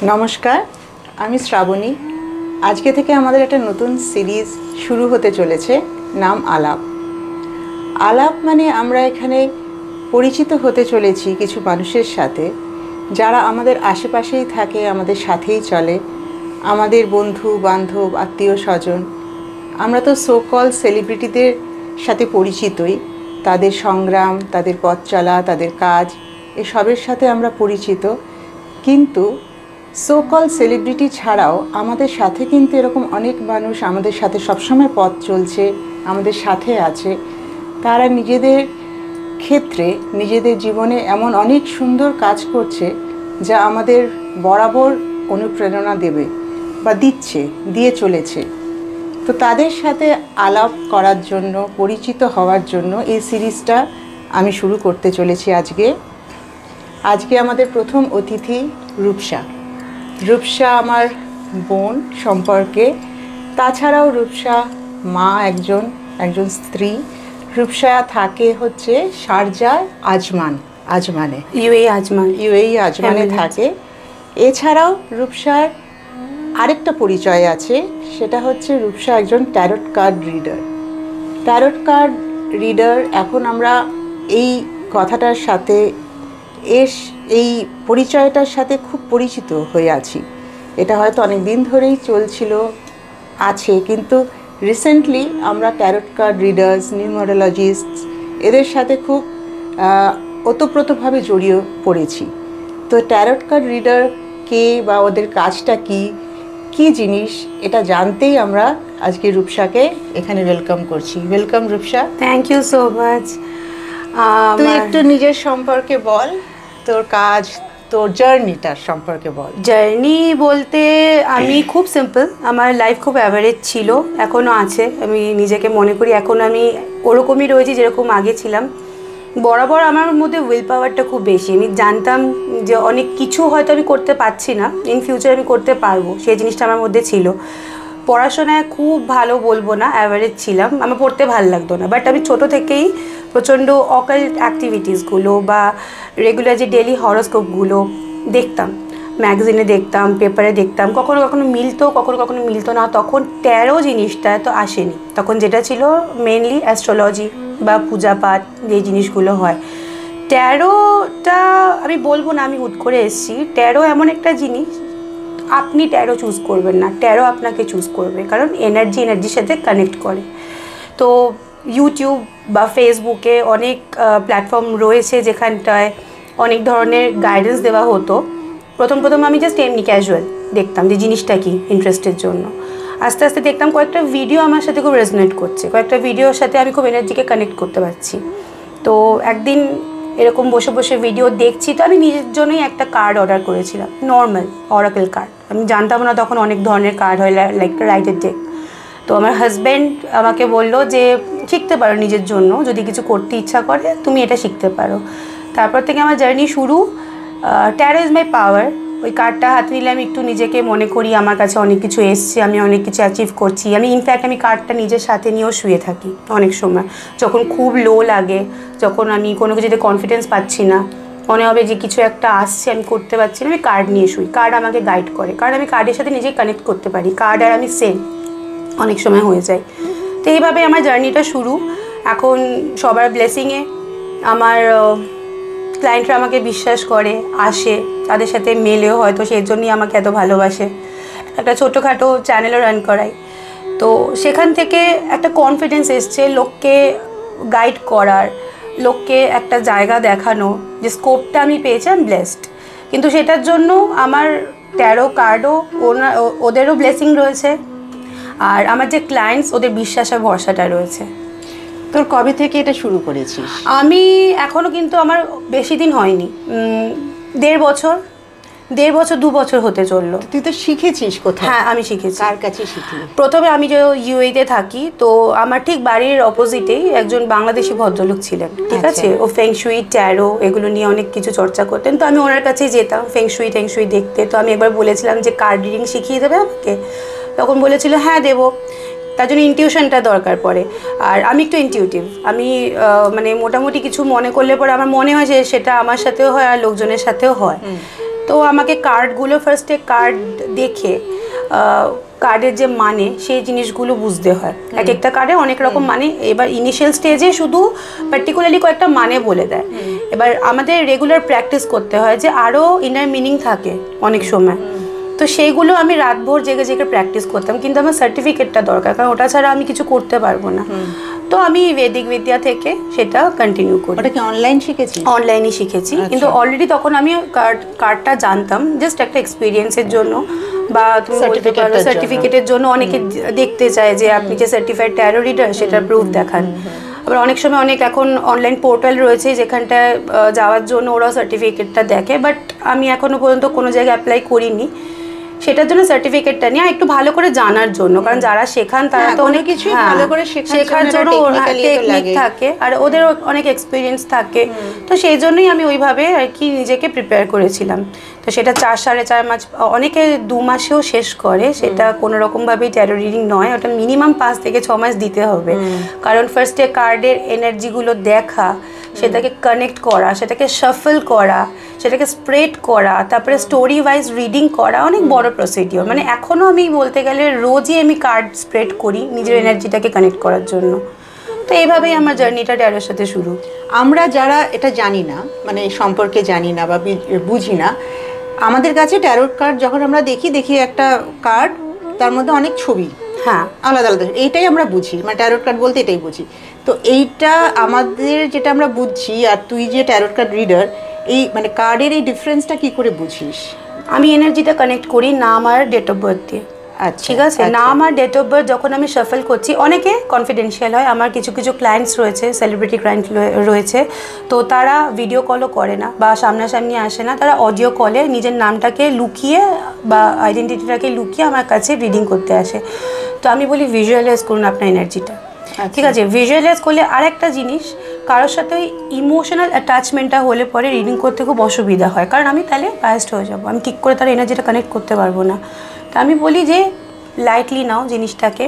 নমস্কার, আমি শ্রাবণী। আজকে থেকে আমাদের একটা নতুন সিরিজ শুরু হতে চলেছে, নাম আলাপ। আলাপ মানে আমরা এখানে পরিচিত হতে চলেছি কিছু মানুষের সাথে, যারা আমাদের আশেপাশেই থাকে, আমাদের সাথেই চলে, আমাদের বন্ধু বান্ধব, আত্মীয় স্বজন। আমরা তো সো কল সেলিব্রিটিদের সাথে পরিচিতই, তাদের সংগ্রাম, তাদের পথ চলা, তাদের কাজ, এসবের সাথে আমরা পরিচিত। কিন্তু সো কল সেলিব্রিটি ছাড়াও আমাদের সাথে কিন্তু এরকম অনেক মানুষ আমাদের সাথে সবসময় পথ চলছে, আমাদের সাথে আছে। তারা নিজেদের ক্ষেত্রে, নিজেদের জীবনে এমন অনেক সুন্দর কাজ করছে যা আমাদের বরাবর অনুপ্রেরণা দেবে বা দিয়ে চলেছে। তো তাদের সাথে আলাপ করার জন্য, পরিচিত হওয়ার জন্য এই সিরিজটা আমি শুরু করতে চলেছি আজকে আমাদের প্রথম অতিথি রূপসা। রূপসা আমার বোন সম্পর্কে, তাছাড়াও রূপসা মা, একজন স্ত্রী। রূপসা থাকে হচ্ছে শারজাহ আজমানে, ইউএই আজমানে থাকে। এছাড়াও রূপসার আরেকটা পরিচয় আছে, সেটা হচ্ছে রূপসা একজন ট্যারট কার্ড রিডার। এখন আমরা এই কথাটার সাথে, এই পরিচয়টার সাথে খুব পরিচিত হয়ে আছি। এটা হয়তো অনেক দিন ধরেই আছে, কিন্তু রিসেন্টলি আমরা ট্যারট কার্ড রিডার্স, নিউমারোলজিস্ট এদের সাথে খুব ওতপ্রোতভাবে জড়িয়ে পড়েছি। তো ট্যারট কার্ড রিডার কে বা ওদের কাজটা কি জিনিস, এটা জানতেই আমরা আজকে রূপসাকে এখানে ওয়েলকাম করছি। Welcome Rupsa. Thank you so much. তুই একটু নিজের সম্পর্কে বল, তোর কাজ, তোর জার্নিটার সম্পর্কে বল। জার্নি বলতে আমি খুব সিম্পল, আমার লাইফ খুব অ্যাভারেজ ছিল, এখনও আছে। আমি নিজেকে মনে করি এখন আমি ওরকমই রয়েছি যেরকম আগে ছিলাম। বরাবর আমার মধ্যে উইল পাওয়ারটা খুব বেশি। আমি জানতাম যে অনেক কিছু হয়তো আমি করতে পারছি না, ইন ফিউচার আমি করতে পারবো, সেই জিনিসটা আমার মধ্যে ছিল। পড়াশোনায় খুব ভালো বলবো না, অ্যাভারেজ ছিলাম, আমার পড়তে ভালো লাগতো না। বাট আমি ছোটো থেকেই প্রচণ্ড অকাল্ট অ্যাক্টিভিটিসগুলো বা রেগুলার যে ডেলি হরোস্কোপগুলো দেখতাম, ম্যাগাজিনে দেখতাম, পেপারে দেখতাম। কখনো কখনো মিলতো, কখনো মিলতো না। তখন ট্যারো জিনিসটা তো আসেনি, তখন যেটা ছিল মেনলি অ্যাস্ট্রোলজি বা পূজা পাঠ, যে জিনিসগুলো হয়। ট্যারোটা আমি বলবো না আমি হুট করে এসেছি। ট্যারো এমন একটা জিনিস, আপনি ট্যারো চুজ করবেন না, ট্যারো আপনাকে চুজ করবে, কারণ এনার্জির সাথে কানেক্ট করে। তো ইউটিউব বা ফেসবুকে অনেক প্ল্যাটফর্ম রয়েছে যেখানটায় অনেক ধরনের গাইডেন্স দেওয়া হতো। প্রথম আমি জাস্ট এমনি ক্যাজুয়াল দেখতাম যে জিনিসটা কি, ইন্টারেস্টের জন্য। আস্তে আস্তে দেখতাম কয়েকটা ভিডিও আমার সাথে খুব রেজোনেট করছে, কয়েকটা ভিডিওর সাথে আমি খুব এনার্জিকে কানেক্ট করতে পারছি। তো একদিন এরকম বসে বসে ভিডিও দেখছি, তো আমি নিজের জন্যই একটা কার্ড অর্ডার করেছিলাম, নর্মাল অরাকেল কার্ড। আমি জানতাম না তখন অনেক ধরনের কার্ড হয়, লাইক রাইটের ডেক। তো আমার হাজব্যান্ড আমাকে বললো যে শিখতে পারো নিজের জন্য, যদি কিছু করতে ইচ্ছা করে তুমি এটা শিখতে পারো। তারপর থেকে আমার জার্নি শুরু। ট্যারো ইজ মাই পাওয়ার। ওই কার্ডটা হাতে নিলে আমি একটু নিজেকে মনে করি আমার কাছে অনেক কিছু এসছে, আমি অনেক কিছু অ্যাচিভ করছি। আমি ইনফ্যাক্ট আমি কার্ডটা নিজের সাথে নিয়েও শুয়ে থাকি অনেক সময়, যখন খুব লো লাগে, যখন আমি কোনো কিছুতে কনফিডেন্স পাচ্ছি না, মনে হবে যে কিছু একটা আসছে আমি করতে পারছি না, আমি কার্ড নিয়ে শুই। কার্ড আমাকে গাইড করে, কারণ আমি কার্ডের সাথে নিজেকে কানেক্ট করতে পারি। কার্ড আর আমি সেম অনেক সময় হয়ে যায়। তো এইভাবে আমার জার্নিটা শুরু। এখন সবার ব্লেসিংয়ে আমার ক্লায়েন্টরা আমাকে বিশ্বাস করে, আসে, তাদের সাথে মেলেও হয়তো, সেই জন্যই আমাকে এত ভালোবাসে। একটা ছোটোখাটো চ্যানেলও রান করাই। তো সেখান থেকে একটা কনফিডেন্স এসছে লোককে গাইড করার, লোককে একটা জায়গা দেখানো, যে স্কোপটা আমি পেয়েছি, আমি ব্লেসড। কিন্তু সেটার জন্য আমার ট্যারো কার্ডও ওদেরও ব্লেসিং রয়েছে, আর আমার যে ক্লায়েন্টস ওদের বিশ্বাস আর ভরসাটা রয়েছে। তোর কবে থেকে এটা শুরু করেছিস? আমি এখনও কিন্তু আমার বেশি দিন হয়নি, 1.5 বছর 2 বছর হতে চললো। তুই তো শিখেছিস কোথায়? হ্যাঁ, আমি শিখেছি। কার কাছে শিখলি? প্রথমে আমি যে ইউএইতে থাকি, তো আমার ঠিক বাড়ির অপোজিটেই একজন বাংলাদেশি ভদ্রলোক ছিলেন, ঠিক আছে। ও ফেংশুই, ট্যারো এগুলো নিয়ে অনেক কিছু চর্চা করতেন। তো আমি ওনার কাছেই যেতাম ফেংশুই দেখতে। তো আমি একবার বলেছিলাম যে কার্ড রিডিং শিখিয়ে দেবে আমাকে। তখন বলেছিল হ্যাঁ দেবো। তার জন্য ইনটিউশনটা দরকার পড়ে, আর আমি একটু ইনটিউটিভ। আমি মানে মোটামুটি কিছু মনে করলে পরে আমার মনে হয় যে সেটা আমার সাথেও হয় আর লোকজনের সাথেও হয়। তো আমাকে কার্ডগুলো ফার্স্টে কার্ড দেখে কার্ডের যে মানে সেই জিনিসগুলো বুঝতে হয়। এক একটা কার্ডে অনেক রকম মানে, এবার ইনিশিয়াল স্টেজে শুধু পার্টিকুলারলি কয়েকটা মানে বলে দেয়। এবার আমাদের রেগুলার প্র্যাকটিস করতে হয় যে আরও ইনার মিনিং থাকে অনেক সময়। তো সেইগুলো আমি রাতভর জেগে জেগে প্র্যাকটিস করতাম, কিন্তু আমার সার্টিফিকেটটা দরকার, কারণ ওটা ছাড়া আমি কিছু করতে পারবো না। তো আমি বৈদিক বিদ্যা থেকে সেটা কন্টিনিউ করি। ওটা কি অনলাইন শিখেছি? অনলাইনে শিখেছি, কিন্তু অলরেডি তখন আমি কার্ডটা জানতাম জাস্ট একটা এক্সপিরিয়েন্সের জন্য, বা তুমি বলতে পারো সার্টিফিকেটের জন্য। অনেকে দেখতে চায় যে আপনি যে সার্টিফাইড ট্যারো রিডার সেটার প্রুফ দেখান। আবার অনেক সময় অনেক এখন অনলাইন পোর্টাল রয়েছে যেখানটায় যাওয়ার জন্য ওরা সার্টিফিকেটটা দেখে, বাট আমি এখনো পর্যন্ত কোনো জায়গায় অ্যাপ্লাই করিনি সেটার জন্য সার্টিফিকেটটা নিয়ে, একটু ভালো করে জানার জন্য। কারণ যারা শেখান তারা তো অনেক কিছু ভালো করে শেখার জন্য টেকনিক থাকে, আর ওদের অনেক এক্সপিরিয়েন্স থাকে। তো সেই জন্যই আমি ওইভাবে আর কি নিজেকে প্রিপেয়ার করেছিলাম। তো সেটা 4-4.5 মাস, অনেকে 2 মাসেও শেষ করে। সেটা কোনো রকমভাবেই ট্যারো রিডিং নয়, ওটা মিনিমাম 5 থেকে 6 মাস দিতে হবে। কারণ ফার্স্টে কার্ডের এনার্জিগুলো দেখা, সেটাকে কানেক্ট করা, সেটাকে শাফল করা, সেটাকে স্প্রেড করা, তারপরে স্টোরি ওয়াইজ রিডিং করা, অনেক বড় প্রসিডিওর। মানে এখনও আমি বলতে গেলে রোজই আমি কার্ড স্প্রেড করি নিজের এনার্জিটাকে কানেক্ট করার জন্য। তো এইভাবেই আমার জার্নিটা ট্যারোর সাথে শুরু। আমরা যারা এটা জানি না, মানে সম্পর্কে জানি না বা বুঝি না, আমাদের কাছে ট্যারোট কার্ড যখন আমরা দেখি একটা কার্ড, তার মধ্যে অনেক ছবি, হ্যাঁ, আলাদা আলাদা, এইটাই আমরা বুঝি, মানে ট্যারোট কার্ড বলতে এটাই বুঝি। তো এইটা আমাদের যেটা আমরা বুঝছি, আর তুই যে ট্যারোট কার্ড রিডার, এই মানে কার্ডের এই ডিফারেন্সটা কি করে বুঝিস? আমি এনার্জিটা কানেক্ট করি নাম আর ডেট অফ বার্থ দিয়ে। আচ্ছা, ঠিক আছে, নাম আর ডেট অফ বার্থ যখন আমি শাফল করছি, অনেকে কনফিডেন্সিয়াল হয়। আমার কিছু কিছু ক্লায়েন্টস রয়েছে, সেলিব্রিটি ক্লায়েন্ট রয়েছে, তো তারা ভিডিও কলও করে না বা সামনাসামনি আসে না, তারা অডিও কলে নিজের নামটাকে লুকিয়ে বা আইডেন্টিটিটাকে লুকিয়ে আমার কাছে রিডিং করতে আসে। তো আমি বলি ভিজুয়ালাইজ করুন আপনার এনার্জিটা। ঠিক আছে, ভিজুয়ালাইজ করলে আরেকটা জিনিস, কারোর সাথে ওই ইমোশনাল অ্যাটাচমেন্টটা হলে পরে রিডিং করতে খুব অসুবিধা হয়, কারণ আমি তাহলে বায়াসড হয়ে যাবো, আমি ঠিক করে তার এনার্জিটা কানেক্ট করতে পারবো না। তো আমি বলি যে লাইটলি নাও জিনিসটাকে,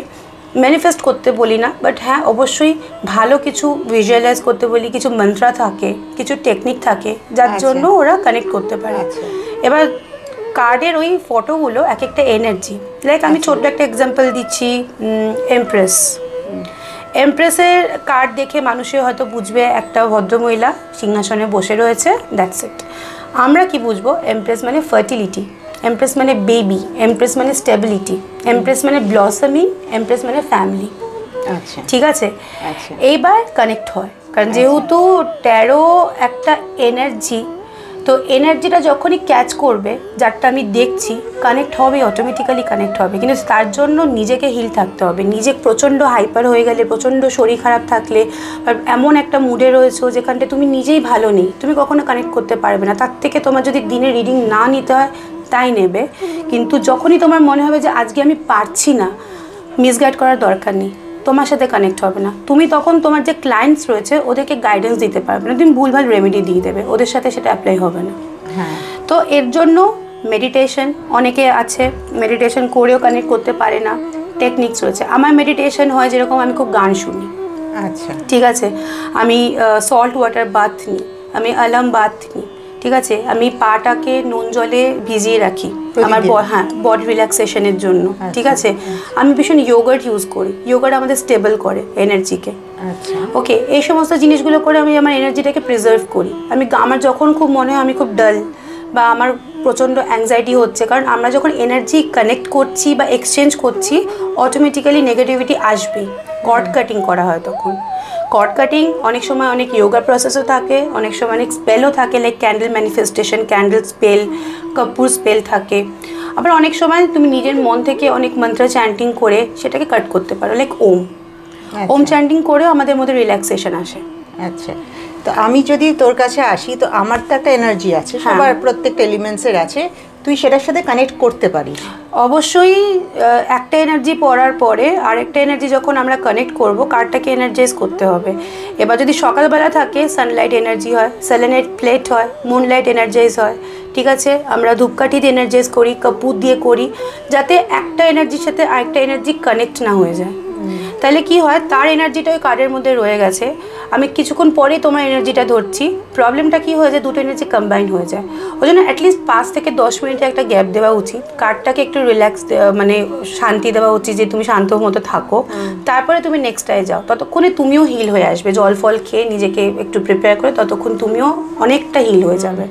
ম্যানিফেস্ট করতে বলি না, বাট হ্যাঁ অবশ্যই ভালো কিছু ভিজুয়ালাইজ করতে বলি, কিছু মন্ত্র থাকে, কিছু টেকনিক থাকে যার জন্য ওরা কানেক্ট করতে পারে। এবার কার্ডের ওই ফটোগুলো এক একটা এনার্জি, লাইক আমি ছোট্ট একটা এক্সাম্পল দিচ্ছি, এমপ্রেসের কার্ড দেখে মানুষে হয়তো বুঝবে একটা ভদ্রমহিলা সিংহাসনে বসে রয়েছে, দ্যাটস ইট। আমরা কি বুঝবো? এমপ্রেস মানে ফার্টিলিটি, এমপ্রেস মানে বেবি, এমপ্রেস মানে স্টেবিলিটি, এমপ্রেস মানে ব্লসমিং, এমপ্রেস মানে ফ্যামিলি। আচ্ছা, ঠিক আছে, এইবার কানেক্ট হয়, কারণ যেহেতু ট্যারো একটা এনার্জি, তো এনার্জিটা যখনই ক্যাচ করবে যারটা আমি দেখছি, কানেক্ট হবে, অটোমেটিক্যালি কানেক্ট হবে। কিন্তু তার জন্য নিজেকে হিল থাকতে হবে। নিজে প্রচণ্ড হাইপার হয়ে গেলে, প্রচণ্ড শরীর খারাপ থাকলে, বা এমন একটা মুডে রয়েছো যেখানটা তুমি নিজেই ভালো নেই, তুমি কখনো কানেক্ট করতে পারবে না। তার থেকে তোমার যদি দিনে রিডিং না নিতে হয় তাই নেবে, কিন্তু যখনই তোমার মনে হবে যে আজকে আমি পারছি না, মিসগাইড করার দরকার নেই, তোমার সাথে কানেক্ট হবে না। তুমি তখন তোমার যে ক্লায়েন্টস রয়েছে ওদেরকে গাইডেন্স দিতে পারবে না, তুমি ভুলভাল রেমেডি দিয়ে দেবে, ওদের সাথে সেটা অ্যাপ্লাই হবে না। হ্যাঁ, তো এর জন্য মেডিটেশন, অনেকে আছে মেডিটেশন করেও কানেক্ট করতে পারে না, টেকনিক্স রয়েছে। আমার মেডিটেশন হয় যেরকম, আমি খুব গান শুনি, আচ্ছা, ঠিক আছে, আমি সল্ট ওয়াটার বাথ নিই, আমি আলাম বাথ নিই, ঠিক আছে, আমি পাটাকে নুন জলে ভিজিয়ে রাখি আমার হ্যাঁ বডি রিল্যাক্সেশনের জন্য, ঠিক আছে। আমি ভীষণ ইয়োগার্ট ইউজ করি, ইয়োগার্ট আমাদের স্টেবল করে এনার্জিকে। আচ্ছা, ওকে, এই সমস্ত জিনিসগুলো করে আমি আমার এনার্জিটাকে প্রিজার্ভ করি। আমার যখন খুব মনে হয় আমি খুব ডাল বা আমার প্রচণ্ড অ্যাংজাইটি হচ্ছে, কারণ আমরা যখন এনার্জি কানেক্ট করছি বা এক্সচেঞ্জ করছি, অটোমেটিক্যালি নেগেটিভিটি আসবেই। কর্ড কাটিং করা হয় তখন। কর্ড কাটিং অনেক সময় অনেক যোগা প্রসেসও থাকে, অনেক সময় অনেক স্পেলও থাকে, like candle manifestation, candle spell, কর্পূর স্পেল থাকে। আবার অনেক সময় তুমি নিজের মন থেকে অনেক মন্ত্র চ্যান্টিং করে সেটাকে কাট করতে পারো, লাইক ওম চ্যান্টিং করেও আমাদের মধ্যে রিল্যাক্সেশন আসে। আচ্ছা, তো আমি যদি তোর কাছে আসি, তো আমার তো একটা এনার্জি আছে, সবার প্রত্যেকটা এলিমেন্টসের আছে, তুই সেটার সাথে কানেক্ট করতে পারিস? অবশ্যই। একটা এনার্জি পড়ার পরে আরেকটা এনার্জি যখন আমরা কানেক্ট করব, কার্ডটাকে এনার্জাইজ করতে হবে। এবার যদি সকালবেলা থাকে, সানলাইট এনার্জি হয়, সেলেনাইট প্লেট হয়, মুনলাইট এনার্জাইজ হয়, ঠিক আছে। আমরা ধূপকাঠি দিয়ে এনার্জাইজ করি, কর্পূর দিয়ে করি, যাতে একটা এনার্জির সাথে আরেকটা এনার্জি কানেক্ট না হয়ে যায়। তাহলে কি হয়, তার এনার্জিটা ওই কার্ডের মধ্যে রয়ে গেছে, আমি কিছুক্ষণ পরেই তোমার এনার্জিটা ধরছি, প্রবলেমটা কি হয়ে যায়, দুটো এনার্জি কম্বাইন হয়ে যায়। ওই জন্য অ্যাটলিস্ট 5 থেকে 10 মিনিটের একটা গ্যাপ দেওয়া উচিত, কার্ডটাকে একটু রিল্যাক্স মানে শান্তি দেওয়া উচিত যে তুমি শান্ত মতো থাকো, তারপরে তুমি নেক্সটটায় যাও। ততক্ষণে তুমিও হিল হয়ে আসবে, জল ফল খেয়ে নিজেকে একটু প্রিপেয়ার করে ততক্ষণ তুমিও অনেকটা হিল হয়ে যাবে।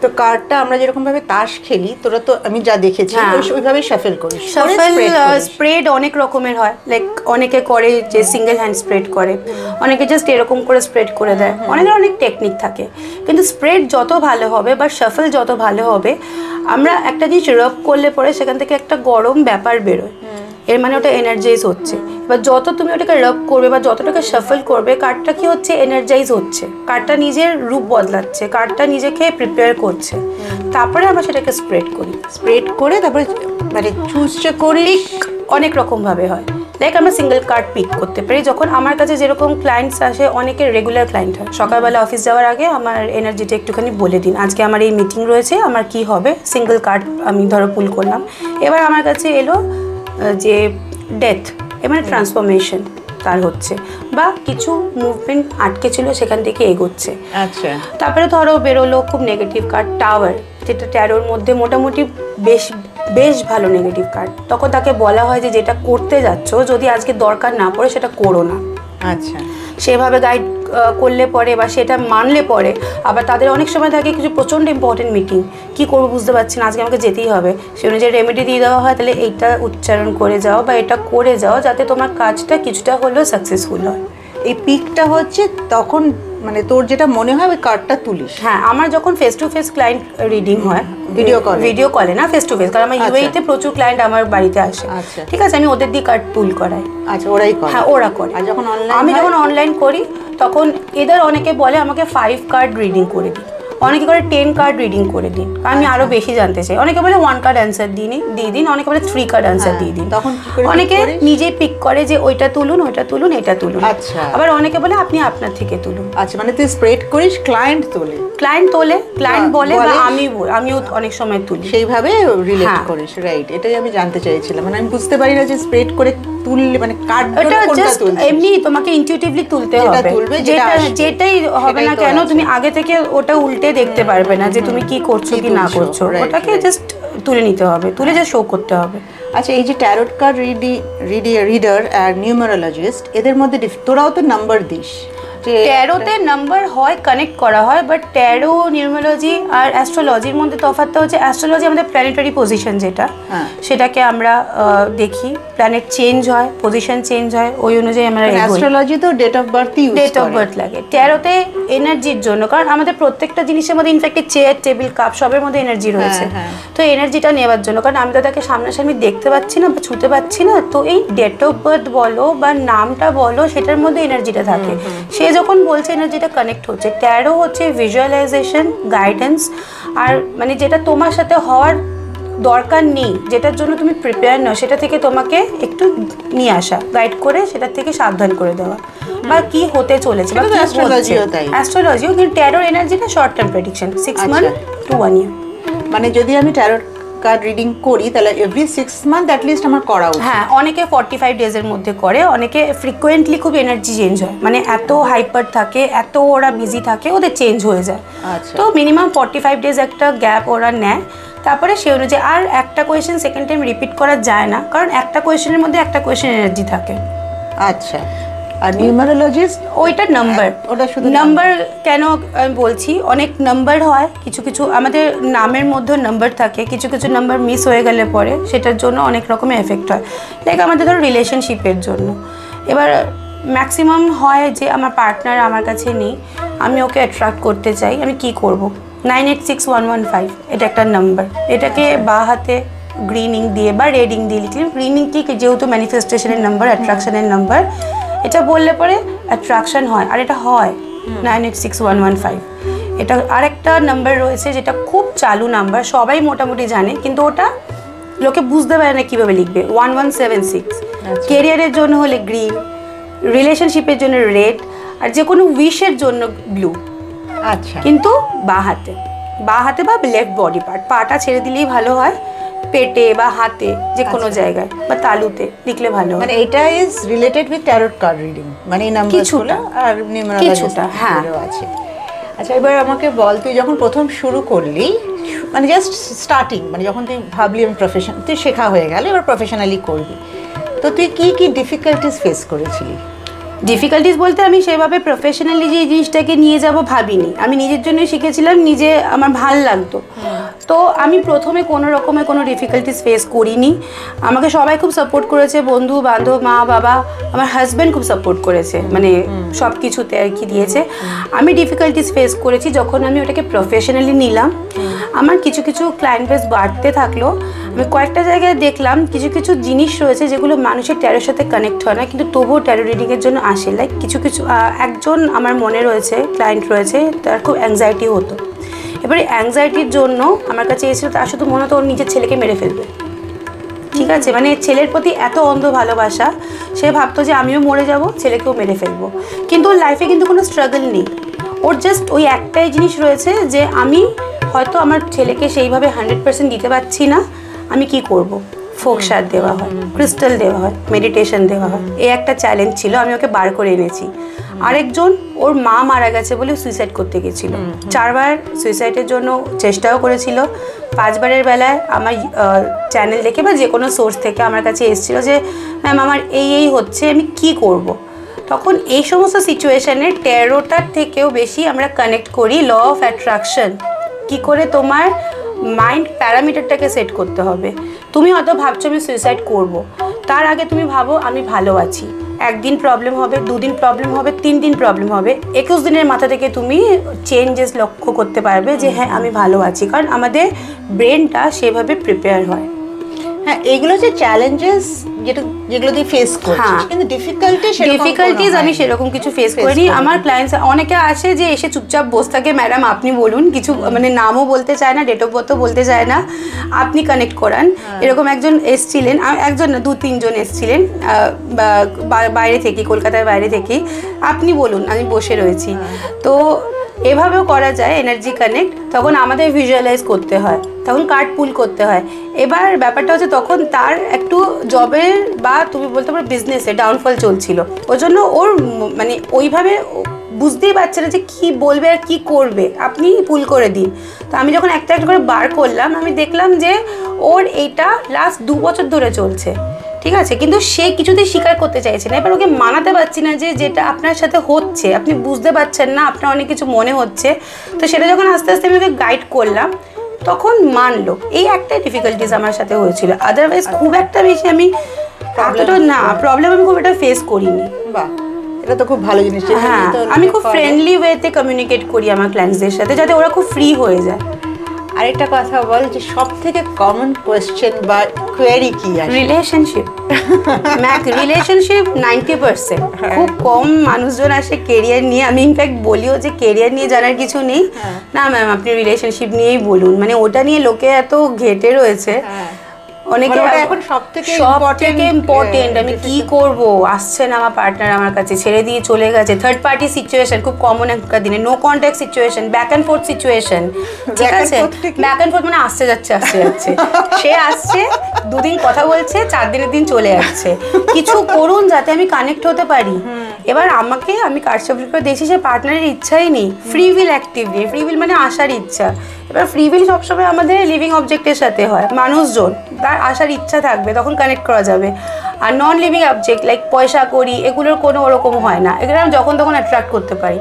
তো কার্ডটা আমরা যেরকম ভাবে তাস খেলি, তোরা তো আমি যা দেখেছি ওইভাবে শাফেল করিস। শাফেল স্প্রেড অনেক রকমের হয়, লাইক অনেকে করে যে সিঙ্গেল হ্যান্ড স্প্রেড করে, অনেকে জাস্ট এরকম করে স্প্রেড করে দেয়, অনেকের অনেক টেকনিক থাকে। কিন্তু স্প্রেড যত ভালো হবে বা শাফেল যত ভালো হবে, আমরা একটা জিনিস রাব করলে পরে সেখান থেকে একটা গরম ব্যাপার বেরোয়, এর মানে ওটা এনার্জাইজ হচ্ছে। এবার যত তুমি ওটাকে রাব করবে বা যতটাকে শাফল করবে, কার্ডটা কি হচ্ছে, এনার্জাইজ হচ্ছে, কার্ডটা নিজের রূপ বদলাচ্ছে, কার্ডটা নিজেকে প্রিপেয়ার করছে, তারপরে আমরা সেটাকে স্প্রেড করি। স্প্রেড করে তারপরে মানে চুজটা করি, অনেক রকমভাবে হয়। লাইক আমরা সিঙ্গেল কার্ড পিক করতে পারি। যখন আমার কাছে যেরকম ক্লায়েন্টস আসে, অনেকের রেগুলার ক্লায়েন্ট হয়, সকালবেলা অফিস যাওয়ার আগে আমার এনার্জিটা একটুখানি বলে দিন, আজকে আমার এই মিটিং রয়েছে, আমার কি হবে, সিঙ্গেল কার্ড আমি ধরো পুল করলাম। এবার আমার কাছে এলো যে ডেথ, এবার ট্রান্সফরমেশন তার হচ্ছে, বা কিছু মুভমেন্ট আটকে ছিল সেখান থেকে এগোচ্ছে। আচ্ছা, তারপরে ধরো বেরোলো খুব নেগেটিভ কার্ড টাওয়ার, যেটা ট্যারোর মধ্যে মোটামুটি বেশ ভালো নেগেটিভ কার্ড। তখন তাকে বলা হয় যে যেটা করতে যাচ্ছ যদি আজকে দরকার না পড়ে সেটা করো না। আচ্ছা, সেভাবে গাইড করলে পরে বা সেটা মানলে পরে, আবার তাদের অনেক সময় থাকে কিছু প্রচণ্ড ইম্পর্টেন্ট মিটিং, কি করবো বুঝতে পারছি না, আজকে আমাকে যেতেই হবে, সে অনুযায়ী রেমেডি দিয়ে দেওয়া হয়, তাহলে এইটা উচ্চারণ করে যাও বা এটা করে যাও যাতে তোমার কাজটা কিছুটা হলেও সাকসেসফুল হয়। এই পিকটা হচ্ছে তখন মানে তোর যেটা মনে হয় ওই কার্ডটা তুলিস। হ্যাঁ, আমার যখন face to face client reading হয়, ভিডিও কলে না, ফেস টু ফেস, কারণ আমার ইউএইতে প্রচুর ক্লায়েন্ট আমার বাড়িতে আসে, ঠিক আছে, আমি ওদের দিয়ে কার্ড পুল করাই। আচ্ছা, ওরাই করে? হ্যাঁ, ওরা করে। আর যখন আমি যখন অনলাইন করি তখন এদের অনেকে বলে আমাকে 5 কার্ড রিডিং করে দিই, অনেকে করে 10 কার্ড রিডিং করে দিন, আমি আরো বেশি জানতে চাই। অনেকে বলে 1 কার্ড অ্যান্সার দিয়ে দিন, অনেকে বলে 3 কার্ড অ্যান্সার দিয়ে দিন। তখন অনেকে নিজেই পিক করে যে ওইটা তুলুন, ওইটা তুলুন, এটা তুলুন। আচ্ছা, আবার অনেকে বলে আপনি আপনার থেকে তুলুন। আচ্ছা, মানে তুই স্প্রেড করিস, ক্লায়েন্ট তোলে, ক্লায়েন্ট বলে বা আমিও অনেক সময় তুলি, সেইভাবে রিলেট করিস। রাইট, এটাই আমি জানতে চাইছিলাম, মানে আমি বুঝতে পারি না যে স্প্রেড করে তুললে মানে কার্ডটা কোনটা তুলছিস। এমনি তোমাকে ইনটিউটিভলি তুলতে হবে, যেটাই হবে না কেন তুমি আগে থেকে ওটা উল্টে দেখতে পারবে না যে তুমি কি করছো কি না করছো, ওটাকে জাস্ট তুলে নিতে হবে, তুলে যা শো করতে হবে। আচ্ছা, এই যে ট্যারোট কার্ড রিডার আর নিউমারোলজিস্ট, এদের মধ্যে তোরাও তো নাম্বার দিস। ট্যারোতে নাম্বার হয়, কানেক্ট করা হয়, বাট ট্যারো, নিউমারোলজি আর অ্যাস্ট্রোলজির মধ্যে তফাৎটা হচ্ছে অ্যাস্ট্রোলজি আমাদের প্ল্যানেটারি পজিশন যেটা, সেটাকে আমরা দেখি, প্ল্যানেট চেঞ্জ হয়, পজিশন চেঞ্জ হয়, ওই অনুযায়ী আমরা অ্যাস্ট্রোলজি তো ডেট অফ বার্থ লাগে। ট্যারোতে এনার্জির জন্য, কারণ আমাদের প্রত্যেকটা জিনিসের মধ্যে ইনফ্যাক্ট চেয়ার, টেবিল, কাপ সবের মধ্যে এনার্জি রয়েছে, তো এনার্জিটা নেওয়ার জন্য, কারণ আমি তো তাকে সামনাসামনি দেখতে পাচ্ছি না বা ছুতে পাচ্ছি না, তো এই ডেট অফ বার্থ বলো বা নামটা বলো সেটার মধ্যে এনার্জিটা থাকে। সে যখন বলছে এনার্জিটা কানেক্ট হচ্ছে, ট্যারো হচ্ছে ভিজুয়ালাইজেশন, গাইডেন্স, আর মানে যেটা তোমার সাথে হওয়ার দরকার নেই, যেটার জন্য তুমি প্রিপেয়ার নও, সেটা থেকে তোমাকে একটু নিয়ে আসা, গাইড করে সেটা থেকে সাবধান করে দেওয়া, বা কি হতে চলেছে বা কি হচ্ছে। অ্যাস্ট্রোলজিও কিন্তু ট্যারোর এনার্জিটা short term prediction, 6 month to 1 year. মানে যদি আমি ট্যারোট কার্ড রিডিং করি তাহলে এভরি 6 মান্থ অ্যাট লিস্ট আমার করা উচিত। হ্যাঁ, অনেকে 45 ডেজের মধ্যে করে, অনেকে ফ্রিকোয়েন্টলি খুব এনার্জি চেঞ্জ হয়, মানে এত হাইপার থাকে, এত ওরা বিজি থাকে, ওদের চেঞ্জ হয়ে যায়। তো মিনিমাম 45 ডেজ একটা গ্যাপ ওরা নেয়, তারপরে সে অনুযায়ী। আর একটা কোয়েশ্চেন সেকেন্ড টাইম রিপিট করা যায় না, কারণ একটা কোয়েশ্চেনের মধ্যে একটা কোয়েশ্চেন এনার্জি থাকে। আচ্ছা, আর নিউমারোলজিস্ট ওইটা নাম্বার, ওটা শুধু নাম্বার কেন আমি বলছি, অনেক নাম্বার হয়, কিছু কিছু আমাদের নামের মধ্যে নাম্বার থাকে, কিছু কিছু নাম্বার মিস হয়ে গেলে পরে সেটার জন্য অনেক রকমের এফেক্ট হয়। লাইক আমাদের ধরো রিলেশনশিপের জন্য, এবার ম্যাক্সিমাম হয় যে আমার পার্টনার আমার কাছে নেই, আমি ওকে অ্যাট্রাক্ট করতে চাই, আমি কি করব। 986115 এটা একটা নাম্বার, এটাকে বা হাতে গ্রিন ইঙ্ক দিয়ে বা রেড ইঙ্ক দিয়ে লিখলে, গ্রিন ইঙ্ক কি যেহেতু ম্যানিফেস্টেশনের নাম্বার, অ্যাট্রাকশনের নাম্বার, এটা বললে পরে অ্যাট্রাকশন হয়, আর এটা হয় 986115। এটা আরেকটা নাম্বার রয়েছে যেটা খুব চালু নাম্বার, সবাই মোটামুটি জানে, কিন্তু ওটা লোকে বুঝতে পারে না কীভাবে লিখবে, 1176। কেরিয়ারের জন্য হলে গ্রিন, রিলেশনশিপের জন্য রেড, আর যে কোনো উইশের জন্য ব্লু। আচ্ছা, কিন্তু বা হাতে বা লেফট বডি পার্ট, পাটা ছেড়ে দিলেই ভালো হয়, পেটে বা হাতে যে কোনো জায়গায় বা তালুতে লিখলে ভালো হয়। মানে এটা is related with tarot card reading, মানে এই নাম্বারগুলো আর নিউমারোলজি হ্যাঁ আছে। আচ্ছা, এবার আমাকে বল, তুই যখন প্রথম শুরু করলি, মানে জাস্ট স্টার্টিং, মানে যখন তুই ভাবলি আমি প্রফেশন, তুই শেখা হয়ে গেল, এবার প্রফেশনালি করবি, তো তুই কি কি ডিফিকাল্টিস ফেস করেছিলি? ডিফিকাল্টিস বলতে আমি সেভাবে প্রফেশনালি যে এই জিনিসটাকে নিয়ে যাব ভাবিনি, আমি নিজের জন্য শিখেছিলাম, নিজে আমার ভাল লাগতো। তো আমি প্রথমে কোনো রকমের কোনো ডিফিকাল্টিস ফেস করিনি। আমাকে সবাই খুব সাপোর্ট করেছে, বন্ধু বান্ধব, মা বাবা, আমার হাজব্যান্ড খুব সাপোর্ট করেছে, মানে সব কিছুতে আর কি দিয়েছে। আমি ডিফিকাল্টিস ফেস করেছি যখন আমি ওটাকে প্রফেশনালি নিলাম। আমার কিছু কিছু ক্লায়েন্ট বেস বাড়তে থাকলো, আমি কয়েকটা জায়গায় দেখলাম কিছু কিছু জিনিস রয়েছে যেগুলো মানুষের ট্যারোর সাথে কানেক্ট হয় না, কিন্তু তবুও ট্যারো রিডিংয়ের জন্য আসে। লাইক কিছু কিছু একজন আমার মনে রয়েছে, ক্লায়েন্ট রয়েছে, তার খুব অ্যাংজাইটি হতো। এবারে অ্যাংজাইটির জন্য আমার কাছে এসেছিল, তার শুধু মনে হতো ওর নিজের ছেলেকে মেরে ফেলবে। ঠিক আছে, মানে ছেলের প্রতি এত অন্ধ ভালোবাসা, সে ভাবতো যে আমিও মরে যাব, ছেলেকেও মেরে ফেলবো। কিন্তু ওর লাইফে কিন্তু কোনো স্ট্রাগল নেই, ওর জাস্ট ওই একটাই জিনিস রয়েছে যে আমি হয়তো আমার ছেলেকে সেইভাবে 100% দিতে পারছি না, আমি কি করব। ফোক সার দেওয়া হয়, ক্রিস্টাল দেওয়া হয়, মেডিটেশন দেওয়া হয়, এই একটা চ্যালেঞ্জ ছিল, আমি ওকে বার করে এনেছি। আরেকজন, ওর মা মারা গেছে বলে সুইসাইড করতে গেছিল, 4 বার সুইসাইডের জন্য চেষ্টাও করেছিল। 5 বারের বেলায় আমার চ্যানেল দেখে বা যে কোনো সোর্স থেকে আমার কাছে এসেছিলো যে ম্যাম আমার এই হচ্ছে, আমি কি করব। তখন এই সমস্ত সিচুয়েশানে ট্যারোটার থেকেও বেশি আমরা কানেক্ট করি ল অফ অ্যাট্রাকশন। কী করে তোমার মাইন্ড প্যারামিটারটাকে সেট করতে হবে। তুমি হয়তো ভাবছো আমি সুইসাইড করব, তার আগে তুমি ভাবো আমি ভালো আছি। 1 দিন প্রবলেম হবে, 2 দিন প্রবলেম হবে, 3 দিন প্রবলেম হবে, 21 দিনের মাথা থেকে তুমি চেঞ্জেস লক্ষ্য করতে পারবে যে হ্যাঁ আমি ভালো আছি, কারণ আমাদের ব্রেনটা সেভাবে প্রিপেয়ার হয়। হ্যাঁ, এইগুলো যে চ্যালেঞ্জেস যেগুলো দিয়ে ফেস করছিস, কিন্তু ডিফিকাল্টিজ আমি সেরকম কিছু ফেস করিনি। আমার ক্লায়েন্টস অনেকে আসে যে এসে চুপচাপ বসে থাকে, ম্যাডাম আপনি বলুন, কিছু মানে নামও বলতে চায় না, ডেট অফ বার্থও বলতে চায় না, আপনি কানেক্ট করান। এরকম একজন এসছিলেন, একজন না 2-3 জন এসছিলেন বাইরে থেকে, কলকাতার বাইরে থেকে, আপনি বলুন, আমি বসে রয়েছি। তো এভাবেও করা যায় এনার্জি কানেক্ট। তখন আমাদের ভিজুয়ালাইজ করতে হয়, তখন কার্ড পুল করতে হয়। এবার ব্যাপারটা হচ্ছে তখন তার একটু জবের বা তুমি বলতে পারো বিজনেসে ডাউনফল চলছিল, ওই জন্য ওর মানে ওইভাবে বুঝতেই পারছে না যে কী বলবে আর কী করবে, আপনি পুল করে দিন। তো আমি যখন একটা একটা করে বার করলাম, আমি দেখলাম যে ওর এইটা লাস্ট 2 বছর ধরে চলছে। ঠিক আছে, কিন্তু সে কিছুতেই স্বীকার করতে চাইছে না। এবার ওকে মানাতে পারছি না যে যেটা আপনার সাথে হচ্ছে আপনি বুঝতে পারছেন না, আপনার অনেক কিছু মনে হচ্ছে। তো সেটা যখন আস্তে আস্তে আমি ওকে গাইড করলাম, তখন মানলো। এই একটাই ডিফিকাল্টিস আমার সাথে হয়েছিল, আদারওয়াইজ খুব একটা বেশি আমি প্রবলেম আমি খুব একটা ফেস করিনি। বাহ, এটা তো খুব ভালো জিনিস। হ্যাঁ, আমি খুব ফ্রেন্ডলি ওয়েতে কমিউনিকেট করি আমার ক্লায়েন্টসদের সাথে, যাতে ওরা খুব ফ্রি হয়ে যায়। আরেকটা কথা বল, যে সব থেকে কমন কোয়েশ্চেন বা কোয়েরি কি আছে? রিলেশনশিপ। রিলেশনশিপ 90%। খুব কম মানুষজন আসে কেরিয়ার নিয়ে। আমি ইনফ্যাক্ট বলিও যে কেরিয়ার নিয়ে জানার কিছু নেই, না ম্যাম আপনি রিলেশনশিপ নিয়েই বলুন। মানে ওটা নিয়ে লোকে এত ঘেটে রয়েছে, অনেকে এখন সবথেকে ইম্পর্টেন্ট। আমি কি করব, আসছে না আমার পার্টনার আমার কাছে, ছেড়ে দিয়ে চলে গেছে। থার্ড পার্টি সিচুয়েশন খুব কমন একটা দিনে, no contact situation, back and forth situation. ঠিক আছে, ব্যাক অ্যান্ড ফোর্থ মানে আসতে যাচ্ছে সে আসছে, 2 দিন কথা বলছে, 4 দিনের দিন চলে যাচ্ছে। কিছু করুন যাতে আমি কানেক্ট হতে পারি। এবার আমি কার্ডশপ করে দেখছি সে পার্টনারের ইচ্ছাই নেই, ফ্রি উইল অ্যাক্টিভ নেই। ফ্রি উইল মানে আসার ইচ্ছা। এবার ফ্রি উইল সবসময় আমাদের লিভিং অবজেক্টের সাথে হয়, মানুষজন তার আসার ইচ্ছা থাকবে, তখন কানেক্ট করা যাবে। আর নন লিভিং অবজেক্ট লাইক পয়সা করি, এগুলোর কোনো ওরকম হয় না, এগুলো আমি যখন তখন অ্যাট্রাক্ট করতে পারি।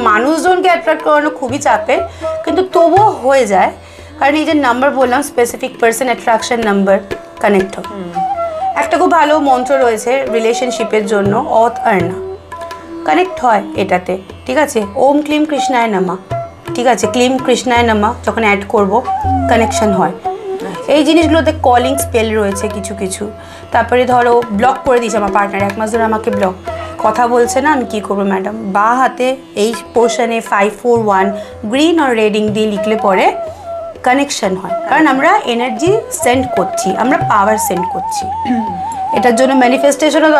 মানুষজনকে অ্যাট্রাক্ট করানো খুবই চাপের, কিন্তু তবুও হয়ে যায়, কারণ এই যে নাম্বার বললাম, specific person attraction number, connect হয়। একটা খুব ভালো মন্ত্র রয়েছে রিলেশনশিপের জন্য, অথ আর্না, কানেক্ট হয় এটাতে। ঠিক আছে, ওম ক্লিম কৃষ্ণায় নামা। ঠিক আছে, ক্লিম কৃষ্ণায় নামা যখন অ্যাড করব, কানেকশন হয়। এই জিনিসগুলোতে কলিং স্পেল রয়েছে কিছু কিছু। তারপরে ধরো ব্লক করে দিয়েছে আমার পার্টনার, 1 মাস ধরে আমাকে ব্লক, কথা বলছে না, আমি কী করবো ম্যাডাম? বা হাতে এই পোর্শনে 541 গ্রিন আর রেড ইং দিয়ে লিখলে পরে কানেকশন হয়, কারণ আমরা এনার্জি সেন্ড করছি, আমরা পাওয়ার সেন্ড করছি। এটার জন্য ম্যানিফেস্টেশনও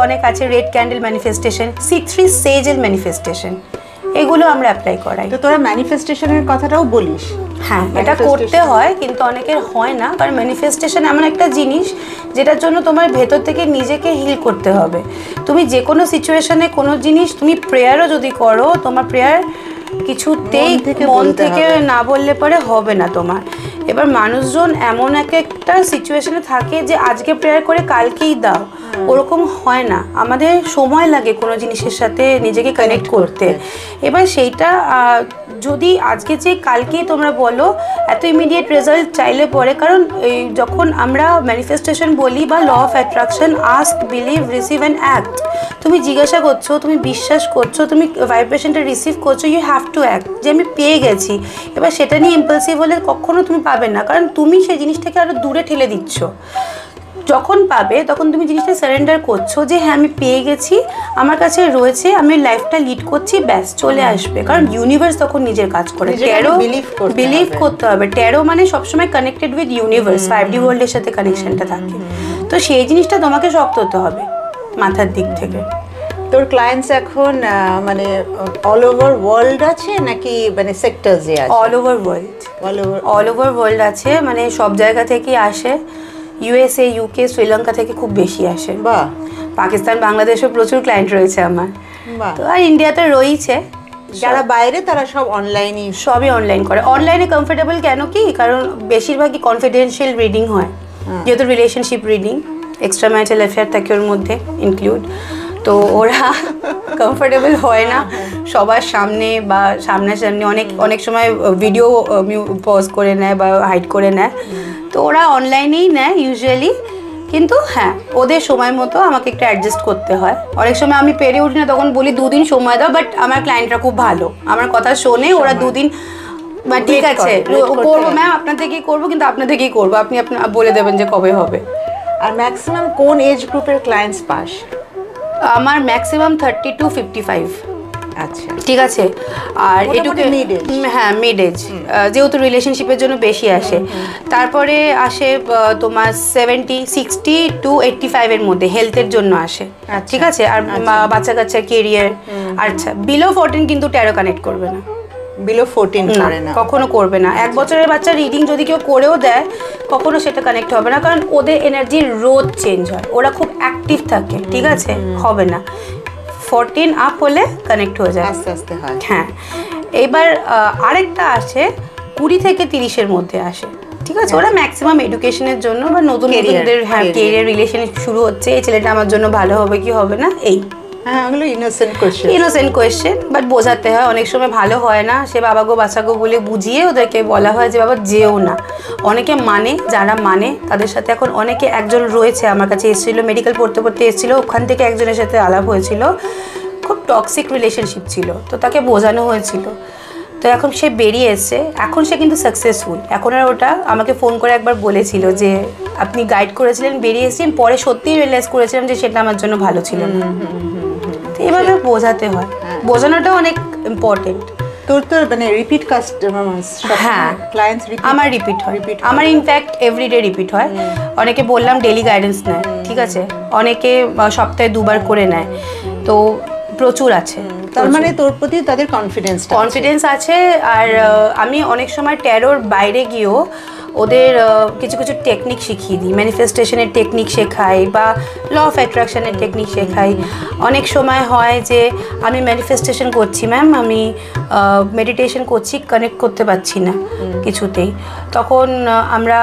অনেক আছে, রেড ক্যান্ডেল ম্যানিফেস্টেশন, C3 সেজের ম্যানিফেস্টেশন, এগুলো আমরা অ্যাপ্লাই করাই। তো তোরা ম্যানিফেস্টেশনের কথাটাও বলিস? হ্যাঁ, এটা করতে হয়, কিন্তু অনেকের হয় না, কারণ ম্যানিফেস্টেশন এমন একটা জিনিস যেটার জন্য তোমার ভেতর থেকে নিজেকে হিল করতে হবে। তুমি যে কোনো সিচুয়েশনে কোনো জিনিস তুমি প্রেয়ারও যদি করো, তোমার প্রেয়ার কিছুতেই মন থেকে না বললে পরে হবে না তোমার। এবার মানুষজন এমন একটা সিচুয়েশনে থাকে যে আজকে প্রেয়ার করে কালকেই দাও, ওরকম হয় না। আমাদের সময় লাগে কোনো জিনিসের সাথে নিজেকে কানেক্ট করতে। এবার সেইটা যদি আজকে যে কালকেই তোমরা বলো, এত ইমিডিয়েট রেজাল্ট চাইলে পরে, কারণ এই যখন আমরা ম্যানিফেস্টেশন বলি বা law of attraction, ask, believe, receive and act, তুমি জিজ্ঞাসা করছো, তুমি বিশ্বাস করছো, তুমি ভাইব্রেশনটা রিসিভ করছো, ইউ হ্যাভ টু অ্যাক্ট, যে আমি পেয়ে গেছি। এবার সেটা নিয়ে ইম্পালসিভ হলে কখনো তুমি পাবে না, কারণ তুমি সেই জিনিসটাকে আরও দূরে ঠেলে দিচ্ছ। যখন পাবে তখন তুমি জিনিসটা সারেন্ডার করছো যে হ্যাঁ আমি পেয়ে গেছি, আমার কাছে রয়েছে, আমি লাইফটা লিড করছি, ব্যাস চলে আসবে। কারণ ইউনিভার্স তখন নিজের কাজ করে। ট্যারো বিলিভ করতে হবে। ট্যারো মানে সবসময় কানেক্টেড উইথ ইউনিভার্স, 5D ওয়ার্ল্ডের সাথে কানেকশনটা থাকে। তো সেই জিনিসটা তোমাকে শক্ত হতে হবে মাথার দিক থেকে। তোর ক্লায়েন্টস এখন মানে অল ওভার ওয়ার্ল্ড আছে নাকি মানে সেক্টরসে আছে? অল ওভার ওয়ার্ল্ড আছে, মানে সব জায়গা থেকেই আসে। USA, UK, শ্রীলঙ্কা থেকে খুব বেশি আসে। বাহ। পাকিস্তান, বাংলাদেশেও প্রচুর ক্লায়েন্ট রয়েছে আমার। তো আর ইন্ডিয়াতে রয়েছে। যারা বাইরে তারা সব অনলাইনই, সবই অনলাইন করে। অনলাইনে কমফোর্টেবল কেন কি, কারণ বেশিরভাগই কনফিডেন্সিয়াল রিডিং হয়, যেহেতু relationship reading, extra marital affair থাকে ওর মধ্যে ইনক্লুড। তো ওরা কমফোর্টেবল হয় না সবার সামনে বা সামনাসামনি, অনেক সময় ভিডিও পজ করে নেয় বা হাইড করে নেয়। তো ওরা অনলাইনেই নেয় ইউজুয়ালি, কিন্তু হ্যাঁ ওদের সময় মতো আমাকে একটু অ্যাডজাস্ট করতে হয়। অনেক সময় আমি পেরে উঠি না, তখন বলি 2 দিন সময় দাও, বাট আমার ক্লায়েন্টরা খুব ভালো, আমার কথা শোনে, ওরা 2 দিন বা ঠিক আছে করবো ম্যাম, আপনার থেকেই করবো, কিন্তু আপনার থেকেই করবো, আপনি বলে দেবেন যে কবে হবে। আর ম্যাক্সিমাম কোন এজ গ্রুপের ক্লায়েন্টস পাস? আমার ম্যাক্সিমাম 30 to 55। আচ্ছা, ঠিক আছে। আর এটুকু হ্যাঁ মিড এজ, যেহেতু রিলেশনশিপের জন্য বেশি আসে। তারপরে আসে তোমার 60 to 85 এর মধ্যে হেলথের জন্য আসে। ঠিক আছে। আর বাচ্চা কাচ্চা, কেরিয়ার। আচ্ছা, বিলো 14 কিন্তু ট্যারো কানেক্ট করবে না। বিলো 14 করে না, কখনো করবে না। 1 বছরের বাচ্চা রিডিং যদি কেউ করেও দেয়, কখনো সেটা কানেক্ট হবে না, কারণ ওদের এনার্জি রোজ চেঞ্জ হয়, ওরা খুব অ্যাক্টিভ থাকে। ঠিক আছে, হবে না। 14 আপ হলে কানেক্ট হয়ে যায়, আস্তে আস্তে হয়। হ্যাঁ। এবার আরেকটা আসে 20 থেকে 30-এর মধ্যে আসে। ঠিক আছে, ওরা ম্যাক্সিমাম এডুকেশনের জন্য বা নতুন নতুনদের, হ্যাঁ কেরিয়ার রিলেশন শুরু হচ্ছে, এই ছেলেটা আমার জন্য ভালো হবে কি হবে না, এই হ্যাঁ ওগুলো ইনোসেন্ট কোয়েশ্চেন, বাট বোঝাতে হয়। অনেক সময় ভালো হয় না, সে বাবা গো বাচ্চা গো বলে বুঝিয়ে ওদেরকে বলা হয় যে বাবা যেও না। অনেকে মানে, যারা মানে তাদের সাথে এখন অনেকে, একজন রয়েছে আমার কাছে এসেছিলো, মেডিকেল পড়তে পড়তে এসেছিলো, ওখান থেকে একজনের সাথে আলাপ হয়েছিল, খুব টক্সিক রিলেশনশিপ ছিল, তো তাকে বোঝানো হয়েছিল, তো এখন সে বেরিয়ে এসছে, এখন সে কিন্তু সাকসেসফুল। এখন আর ওটা আমাকে ফোন করে একবার বলেছিল যে আপনি গাইড করেছিলেন, বেরিয়ে এসেছি, পরে সত্যিই রিয়েলাইজ করেছিলাম যে সেটা আমার জন্য ভালো ছিল না। এভাবে বোঝাতে হয়, বোঝানোটা অনেক ইম্পর্টেন্ট। তোর তো মানে রিপিট কাস্টমার্স? হ্যাঁ, ক্লায়েন্টস আমার রিপিট হয়, আমার ইনফ্যাক্ট এভরিডে রিপিট হয়। অনেকে বললাম ডেলি গাইডেন্স নেয়, ঠিক আছে, অনেকে সপ্তাহে 2 বার করে নেয়, তো প্রচুর আছে। তার মানে তোর প্রতি তাদের কনফিডেন্স আছে। আর আমি অনেক সময় ট্যারোর বাইরে গিয়েও ওদের কিছু কিছু টেকনিক শিখিয়ে দিই, ম্যানিফেস্টেশনের টেকনিক শেখাই বা ল অফ অ্যাট্রাকশনের টেকনিক শেখাই। অনেক সময় হয় যে আমি ম্যানিফেস্টেশন করছি ম্যাম, আমি মেডিটেশন করছি, কানেক্ট করতে পারছি না কিছুতেই, তখন আমরা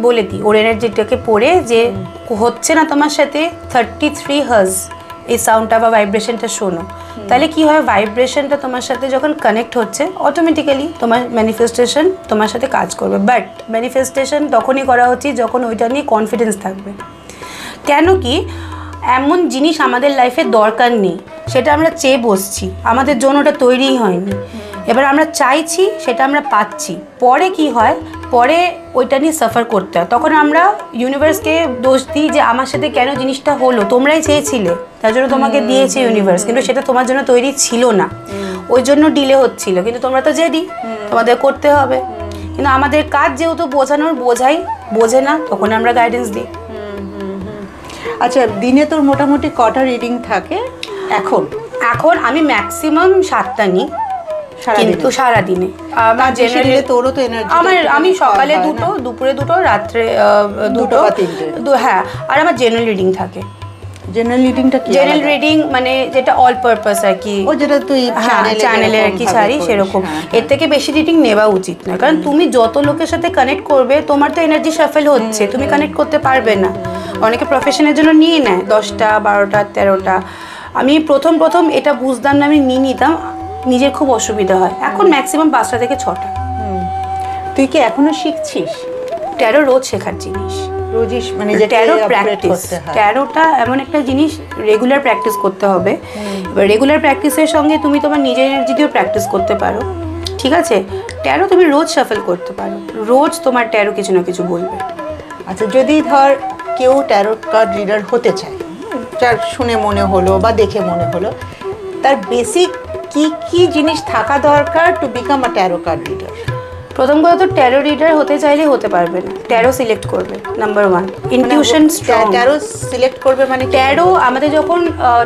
বলে দিই ওর এনার্জিটাকে পড়ে যে হচ্ছে না তোমার সাথে, 33 হার্জ এই সাউন্ডটা বা ভাইব্রেশনটা শোনো। তাহলে কি হয়, ভাইব্রেশনটা তোমার সাথে যখন কানেক্ট হচ্ছে, অটোমেটিক্যালি তোমার ম্যানিফেস্টেশন তোমার সাথে কাজ করবে। বাট ম্যানিফেস্টেশন তখনই করা উচিত যখন ওইটা নিয়ে কনফিডেন্স থাকবে। কেন কি, এমন জিনিস আমাদের লাইফে দরকার নেই, সেটা আমরা চেয়ে বসছি, আমাদের জন্য ওটা তৈরিই হয়নি, এবার আমরা চাইছি, সেটা আমরা পাচ্ছি, পরে কি হয়, পরে ওইটা নিয়ে সাফার করতে হয়। তখন আমরা ইউনিভার্সকে দোষ দিই যে আমার সাথে কেন জিনিসটা হলো, তোমরাই চেয়েছিলে, তার জন্য তোমাকে দিয়েছে ইউনিভার্স, কিন্তু সেটা তোমার জন্য তৈরি ছিল না, ওই জন্য ডিলে হচ্ছিল, কিন্তু তোমরা তো জেদি, তোমাদের করতে হবে। কিন্তু আমাদের কাজ যেহেতু বোঝানোর, বোঝে না, তখন আমরা গাইডেন্স দিই। আচ্ছা, দিনে তোর মোটামুটি কটা রিডিং থাকে এখন? এখন আমি ম্যাক্সিমাম 7টা নিই, কিন্তু সারাদিনে আমার জেনারেলি তোরও তো এনার্জি আমি সকালে 2টো, দুপুরে 2টো, রাত্রে 2টো, হ্যাঁ। আর আমার জেনারেল রিডিং থাকে। জেনারেল রিডিংটা কি? জেনারেল রিডিং মানে যেটা অল পারপাস আর কি, ও যেটা তুই চ্যানেলে আর কি ছাড়ি সেরকম। এর থেকে বেশি রিডিং নেওয়া উচিত নয়, কারণ তুমি যত লোকের সাথে কানেক্ট করবে তোমার তো এনার্জি শাফেল হচ্ছে, তুমি কানেক্ট করতে পারবে না। অনেকে প্রফেশনের জন্য নিয়ে নেয় 10টা, 12টা, 13টা। আমি প্রথম এটা বুঝতাম না, আমি নিয়ে নিতাম, নিজের খুব অসুবিধা হয়। এখন ম্যাক্সিমাম 5টা থেকে 6টা। তুই কি এখনো শিখছিস? ট্যারো রোজ শেখার জিনিস, রোজই মানে ট্যারো প্র্যাকটিস। ট্যারোটা এমন একটা জিনিস, রেগুলার প্র্যাকটিস করতে হবে। এবার রেগুলার প্র্যাকটিসের সঙ্গে তুমি তোমার নিজের এনার্জি দিয়েও প্র্যাকটিস করতে পারো, ঠিক আছে? ট্যারো তুমি রোজ শাফেল করতে পারো, রোজ তোমার ট্যারো কিছু না কিছু বলবে। আচ্ছা, যদি ধর কেউ ট্যারো কার্ড রিডার হতে চায়, যার শুনে মনে হলো বা দেখে মনে হলো, তার বেসিক কি কি জিনিস থাকা দরকার to become a taro card reader? প্রথম কথা তো ট্যারো রিডার হতে চাইলে হতে পারবে না, ট্যারো সিলেক্ট করবে number 1। Intuition strong. Taro select করবে মানে ট্যারো আমাদের যখন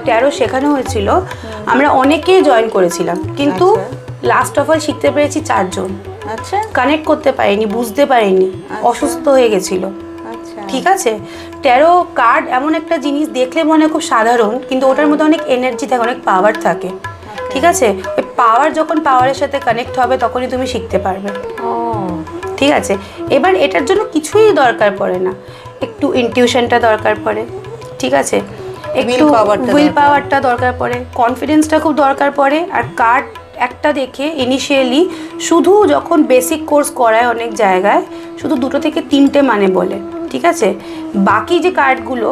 ট্যারো শেখানো হয়েছিল আমরা অনেকেই জয়েন করেছিলাম, কিন্তু লাস্ট অফ অল শিখতে পেরেছি 4 জন। আচ্ছা, কানেক্ট করতে পারিনি, বুঝতে পারিনি, অসুস্থ হয়ে গেছিল। আচ্ছা, ঠিক আছে? ট্যারো কার্ড এমন একটা জিনিস, দেখলে মনে খুব সাধারণ, কিন্তু ওটার মধ্যে অনেক এনার্জি থাকে, অনেক পাওয়ার থাকে। ঠিক আছে? ওই পাওয়ার যখন পাওয়ারের সাথে কানেক্ট হবে তখনই তুমি শিখতে পারবে। ঠিক আছে? এবার এটার জন্য কিছুই দরকার পড়ে না, একটু ইনটিউশনটা দরকার পড়ে, ঠিক আছে, একটু উইল পাওয়ারটা দরকার পড়ে, কনফিডেন্সটা খুব দরকার পড়ে। আর কার্ড একটা দেখে ইনিশিয়ালি শুধু যখন বেসিক কোর্স করায় অনেক জায়গায় শুধু 2 থেকে 3টে মানে বলে, ঠিক আছে? বাকি যে কার্ডগুলো,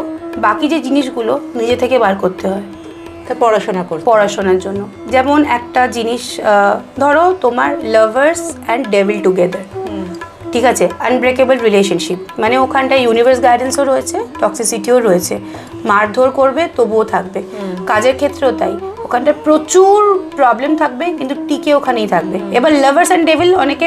বাকি যে জিনিসগুলো নিজে থেকে বার করতে হয় পড়াশোনার জন্য। যেমন একটা জিনিস ধরো তোমার লাভার্স অ্যান্ড ডেভিল টুগেদার, ঠিক আছে, আনব্রেকেবল রিলেশনশিপ, মানে ওখানটায় ইউনিভার্স গাইডেন্সও রয়েছে, টক্সিসিটিও রয়েছে, মারধর করবে তবুও থাকবে। কাজের ক্ষেত্রেও তাই, ওখানটা প্রচুর প্রবলেম থাকবে কিন্তু টিকে ওখানেই থাকবে। এবার লাভার্স অ্যান্ড ডেভিল অনেকে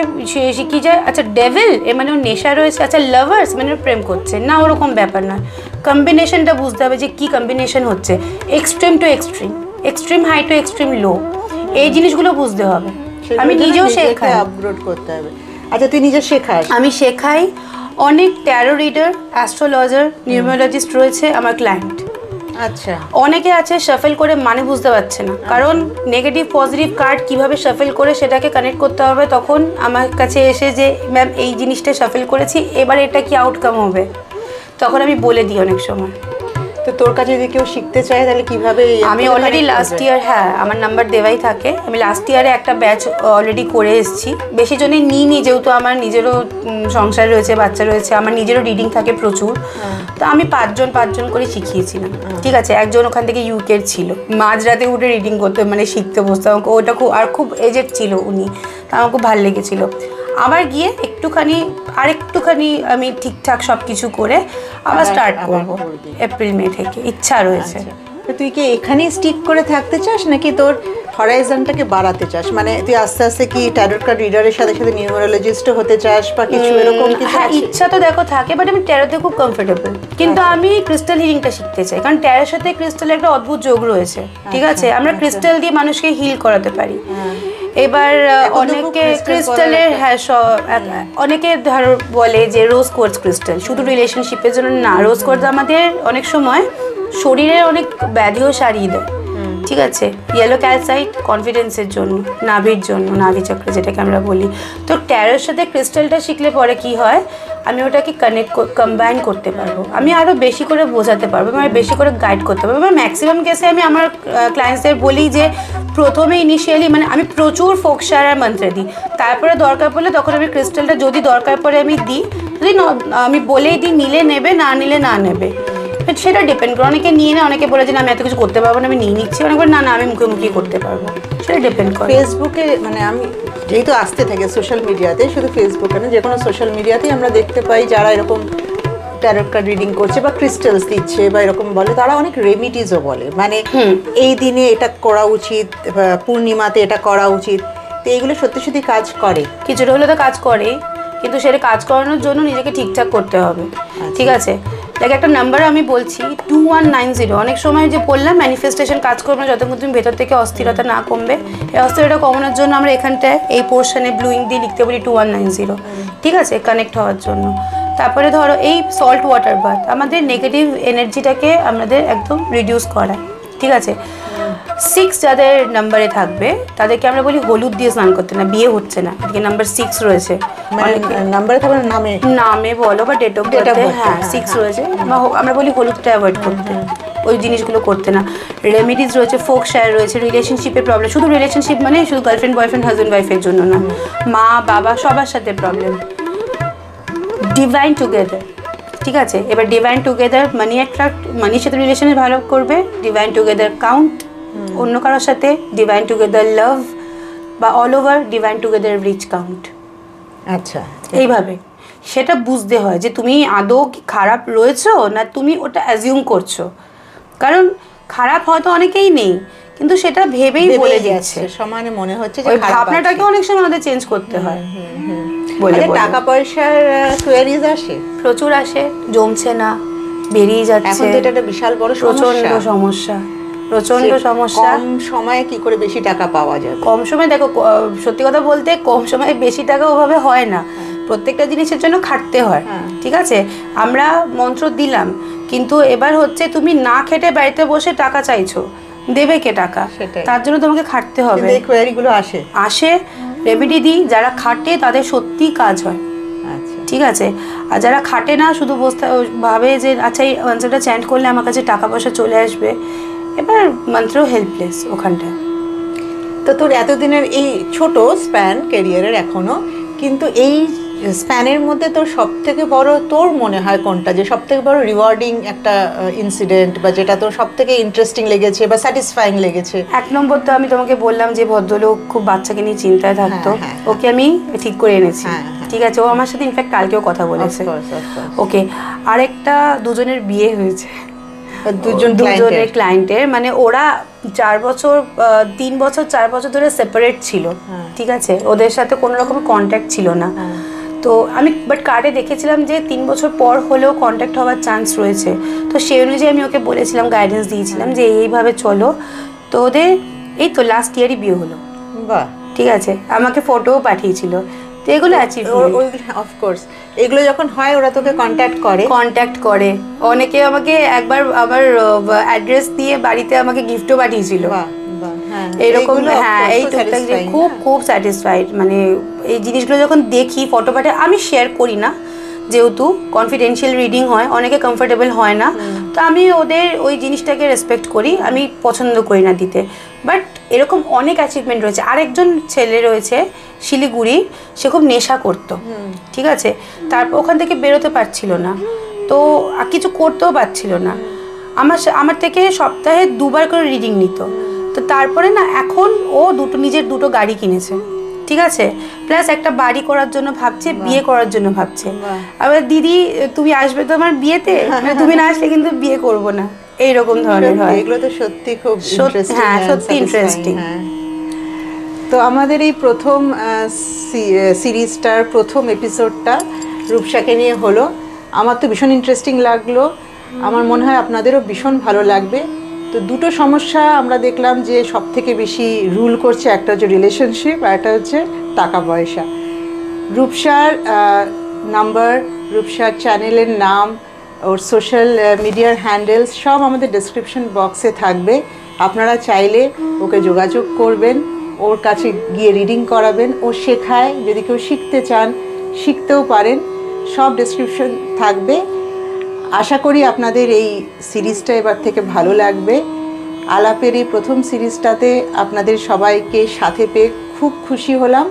শিখিয়ে যায়, আচ্ছা ডেভিল এ মানে ওর নেশা রয়েছে, আচ্ছা লাভার্স মানে প্রেম করছে না, ওরকম ব্যাপার নয়। কম্বিনেশনটা বুঝতে হবে যে কী কম্বিনেশন হচ্ছে, extreme to extreme, extreme high to extreme low, এই জিনিসগুলো বুঝতে হবে। আমি নিজেও শেখাই, আপগ্রেড করতে হবে। আচ্ছা, তুই নিজে শেখাস? আমি শেখাই। অনেক ট্যারো রিডার, অ্যাস্ট্রোলজার, নিউমেরোলজিস্ট রয়েছে আমার ক্লায়েন্ট। আচ্ছা, অনেকে আছে শাফেল করে মানে বুঝতে পারছে না, কারণ নেগেটিভ পজিটিভ কার্ড কিভাবে শাফেল করে সেটাকে কানেক্ট করতে হবে। তখন আমার কাছে এসে যে ম্যাম এই জিনিসটা শাফেল করেছি, এবার এটা কি আউটকাম হবে, তখন আমি বলে দিই অনেক সময়। তো তোর কাছে যদি কেউ শিখতে চায় তাহলে কিভাবে? আমি অলরেডি লাস্ট ইয়ার, হ্যাঁ আমার নাম্বার দেওয়াই থাকে, আমি লাস্ট ইয়ারে একটা ব্যাচ অলরেডি করে এসেছি। বেশি জনে নিই, যেহেতু আমার নিজেরও সংসার রয়েছে, বাচ্চা রয়েছে, আমার নিজেরও রিডিং থাকে প্রচুর, তো আমি 5 জন করে শিখিয়েছিলাম। ঠিক আছে? একজন ওখান থেকে ইউকের ছিল, মাঝরাতে উঠে রিডিং করতে মানে শিখতে বসতে, আমাকে ওটা খুব এজেড ছিল উনি, তা আমার খুব ভালো লেগেছিলো। আবার গিয়ে আরেকটুখানি আমি ঠিকঠাক সব কিছু করে আবার স্টার্ট করবো এপ্রিল মে থেকে, ইচ্ছা রয়েছে। তুই কি এখানেই স্টিক করে থাকতে চাস নাকি তোর হরাইজনটাকে বাড়াতে চাস? মানে তুই আস্তে আস্তে কি ট্যারো কার্ড রিডারের সাথে সাথে নিউমেরোলজিস্টও হতে চাস বা কিছু এরকম কিছু? হ্যাঁ, ইচ্ছা তো দেখো থাকে, বাট আমি ট্যারোতে খুব কমফোর্টেবল, কিন্তু আমি ক্রিস্টাল হিলিংটা শিখতে চাই, কারণ ট্যারোর সাথে ক্রিস্টালের একটা অদ্ভুত যোগ রয়েছে। ঠিক আছে? আমরা ক্রিস্টাল দিয়ে মানুষকে হিল করাতে পারি। এবার অনেকে ক্রিস্টালের, হ্যাঁ অনেকে ধরো বলে যে রোজ কোয়ার্টজ ক্রিস্টাল শুধু রিলেশনশিপের জন্য না, রোজ কোয়ার্টজ আমাদের অনেক সময় শরীরের অনেক ব্যাধিও সারিয়ে দেয়। ঠিক আছে? ইয়েলো ক্যালসাইট কনফিডেন্সের জন্য, নাভির জন্য, নাভি চক্র যেটাকে আমরা বলি। তো ট্যারোর সাথে ক্রিস্টালটা শিখলে পরে কি হয়, আমি ওটাকে কম্বাইন করতে পারবো, আমি আরও বেশি করে বোঝাতে পারবো, আমি বেশি করে গাইড করতে পারবো। এবার ম্যাক্সিমাম কেসে আমি আমার ক্লায়েন্টসদের বলি যে প্রথমে ইনিশিয়ালি মানে আমি প্রচুর ফোকসার আর মন্ত্র দিই, তারপরে দরকার পড়লে তখন আমি ক্রিস্টালটা যদি দরকার পড়ে আমি দিই, যদি আমি বলেই দিই নিলে নেবে, না নিলে না নেবে, সেটা ডিপেন্ড করে। অনেকে নিয়ে না, অনেকে বলে যে না আমি এত কিছু করতে পারবো না, আমি নিয়ে নিচ্ছি, অনেক না আমি মুখে করতে পারবো, সেটা ডিপেন্ড করে। ফেসবুকে মানে আমি যেহেতু আসতে থাকে সোশ্যাল মিডিয়াতে, শুধু ফেসবুকে না, যে কোনো সোশ্যাল মিডিয়াতেই আমরা দেখতে পাই যারা এরকম ট্যারো কার্ড রিডিং করছে বা ক্রিস্টালস দিচ্ছে বা এরকম বলে, তারা অনেক রেমিডিজও বলে, মানে এই দিনে এটা করা উচিত, পূর্ণিমাতে এটা করা উচিত। তো এইগুলো সত্যি সত্যি কাজ করে? কিছুটা হলে তো কাজ করে, কিন্তু সেটা কাজ করানোর জন্য নিজেকে ঠিকঠাক করতে হবে। ঠিক আছে? দেখ একটা নাম্বার আমি বলছি 2190। অনেক সময় যে বললাম ম্যানিফেস্টেশন কাজ করবে না যতক্ষণ তুমি ভেতর থেকে অস্থিরতা না কমবে। এই অস্থিরতা কমানোর জন্য আমরা এখানটায় এই পোর্শনে ব্লু ইঙ্ক দিয়ে লিখতে বলি 2190, ঠিক আছে, কানেক্ট হওয়ার জন্য। তারপরে ধরো এই সল্ট ওয়াটার বাথ আমাদের নেগেটিভ এনার্জিটাকে আমাদের একদম রিডিউস করায়, ঠিক আছে। 6 যাদের নাম্বারে থাকবে তাদেরকে আমরা বলি হলুদ দিয়ে স্নান করতে, না বিয়ে হচ্ছে না, এদিকে নাম্বার 6 রয়েছে, নাম্বারে থাকবে নামে নামে বলো বা ডেট অফ বার্থে, হ্যাঁ 6 রয়েছে, আমরা বলি হলুদটা অ্যাভয়েড করতে, ওই জিনিসগুলো করতে না। রেমেডিজ রয়েছে, ফোক শায়ার রয়েছে, রিলেশনশিপের প্রবলেম, শুধু রিলেশনশিপ মানে শুধু গার্লফ্রেন্ড বয়ফ্রেন্ড হাজব্যান্ড ওয়াইফের জন্য না, মা বাবা সবার সাথে প্রবলেম। ডিভাইন টুগেদার, ঠিক আছে। এবার ডিভাইন টুগেদার মানি অ্যাট্রাক্ট, মানির সাথে রিলেশনে ভালো করবে। ডিভাইন টুগেদার কাউন্ট অন্য কারোর সাথে, ডিভাইন টুগেদার লাভ বা all over, divine together reach count. আচ্ছা, এইভাবে সেটা বুঝতে হয় যে তুমি আদৌ কি খারাপ রয়েছো না তুমি ওটা অ্যাজিউম করছো। কারণ খারাপ হয়তো অনেকেই নেই, কিন্তু সেটা ভেবেই বলে দিচ্ছে, সমানে মনে হচ্ছে যে ওই ভাবনাটাকে অনেক সময় আমাদের চেঞ্জ করতে হয়। টাকা পয়সার কোয়ারিজ আসে, প্রচুর আসে, জমছে না, বেরিয়ে যাচ্ছে, এখন তো এটা একটা বিশাল বড় প্রচন্ড সমস্যা, প্রচন্ড সমস্যা। কম সময়ে কি করে বেশি টাকা পাওয়া যায়? কম সময় দেখো, সত্যি কথা বলতে কম সময়ে বেশি টাকা ওভাবে হয় না, প্রত্যেকটা জিনিসের জন্য খাটতে হয়, ঠিক আছে। আমরা মন্ত্র দিলাম, কিন্তু এবার হচ্ছে তুমি না খেটে বাড়িতে বসে টাকা চাইছো, দেবে কে টাকা? তার জন্য তোমাকে খাটতে হবে। এই কোয়ারিগুলো আসে আসে, রেমেডি দিই, যারা খাটে তাদের সত্যি কাজ হয়, ঠিক আছে। আর যারা খাটে না, শুধু ভাবে যে আচ্ছা এই মন্ত্রটা চ্যান্ট করলে আমার কাছে টাকা পয়সা চলে আসবে, এবার মন্ত্র হেল্পলেস ওখানটায়। তো তোর এতদিনের এই ছোট স্প্যান ক্যারিয়ারের এখনো, কিন্তু এই স্প্যানের মধ্যে তোর সব থেকে বড় তোর মনে হয় কোনটা, যে সব থেকে বড় রিওয়ার্ডিং একটা ইনসিডেন্ট, বা যেটা তোর সব থেকে ইন্টারেস্টিং লেগেছে বা স্যাটিসফাইং লেগেছে? এক নম্বর তো আমি তোমাকে বললাম যে ভদ্রলোক খুব বাচ্চাকে নিয়ে চিন্তায় থাকতো, ওকে আমি ঠিক করে এনেছি, ঠিক আছে। ও আমার সাথে ইনফ্যাক্ট কালকেও কথা বলেছে, ওকে। আরেকটা দুজনের বিয়ে হয়েছে, দুজনের ক্লায়েন্টের, মানে ওরা 4 বছর 3 বছর 4 বছর ধরে সেপারেট ছিল, ঠিক আছে, ওদের সাথে কোনো রকম কন্ট্যাক্ট ছিল না। তো আমি বাট কার্ডে দেখেছিলাম যে 3 বছর পর হলেও কন্ট্যাক্ট হওয়ার চান্স রয়েছে, তো সেই অনুযায়ী আমি ওকে বলেছিলাম, গাইডেন্স দিয়েছিলাম যে এইভাবে চলো। তো ওদের এই তো লাস্ট ইয়ারই বিয়ে হলো, বাহ, ঠিক আছে, আমাকে ফটোও পাঠিয়েছিল। তো এগুলো অফকোর্স এগুলো যখন হয় ওরা তোকে কন্ট্যাক্ট করে। অনেকে আমাকে একবার আমার অ্যাড্রেস দিয়ে বাড়িতে আমাকে গিফটও পাঠিয়েছিল, এরকম। হ্যাঁ, এই টুকটাক যে খুব খুব স্যাটিসফাইড, মানে এই জিনিসগুলো যখন দেখি, ফটো পাঠিয়ে আমি শেয়ার করি না, যেহেতু কনফিডেন্সিয়াল রিডিং হয়, অনেকে কমফোর্টেবল হয় না, তো আমি ওদের ওই জিনিসটাকে রেসপেক্ট করি, আমি পছন্দ করি না দিতে। বাট এরকম অনেক অ্যাচিভমেন্ট রয়েছে। আরেকজন ছেলে রয়েছে শিলিগুড়ি, সে খুব নেশা করতো, ঠিক আছে, তারপর ওখান থেকে বেরোতে পারছিল না, তো কিছু করতেও পারছিল না। আমার থেকে সপ্তাহে 2 বার করে রিডিং নিত। তো তারপরে না এখন ও নিজের 2টো গাড়ি কিনেছে, ঠিক আছে, প্লাস একটা বাড়ি করার জন্য ভাবছে, বিয়ে করার জন্য ভাবছে। আবার দিদি তুমি আসবে তো আমার বিয়েতে, মানে তুমি না আসলে কিন্তু বিয়ে করব না, এইরকম ধরনের হয়। এগুলো তো সত্যি খুব ইন্টারেস্টিং, হ্যাঁ সত্যি ইন্টারেস্টিং। তো আমাদের এই প্রথম সিরিজটার প্রথম এপিসোডটা রূপসাকে নিয়ে হলো, আমার তো ভীষণ ইন্টারেস্টিং লাগলো, আমার মনে হয় আপনাদেরও ভীষণ ভালো লাগবে। তো দুটো সমস্যা আমরা দেখলাম যে সব থেকে বেশি রুল করছে, একটা হচ্ছে রিলেশনশিপ আর একটা হচ্ছে টাকা পয়সা। রূপসার নাম্বার, রূপসার চ্যানেলের নাম, ওর সোশ্যাল মিডিয়ার হ্যান্ডেলস সব আমাদের ডেসক্রিপশন বক্সে থাকবে, আপনারা চাইলে ওকে যোগাযোগ করবেন, ওর কাছে গিয়ে রিডিং করাবেন, ও শেখায়, যদি কেউ শিখতে চান শিখতেও পারেন, সব ডেসক্রিপশন থাকবে। আশা করি আপনাদের এই সিরিজটা এবার থেকে ভালো লাগবে। আলাপের এই প্রথম সিরিজটাতে আপনাদের সবাইকে সাথে পেয়ে খুব খুশি হলাম।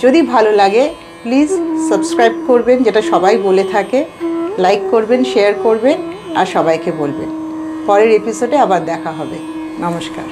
যদি ভালো লাগে প্লিজ সাবস্ক্রাইব করবেন, যেটা সবাই বলে থাকে, লাইক করবেন, শেয়ার করবেন আর সবাইকে বলবেন। পরের এপিসোডে আবার দেখা হবে। নমস্কার।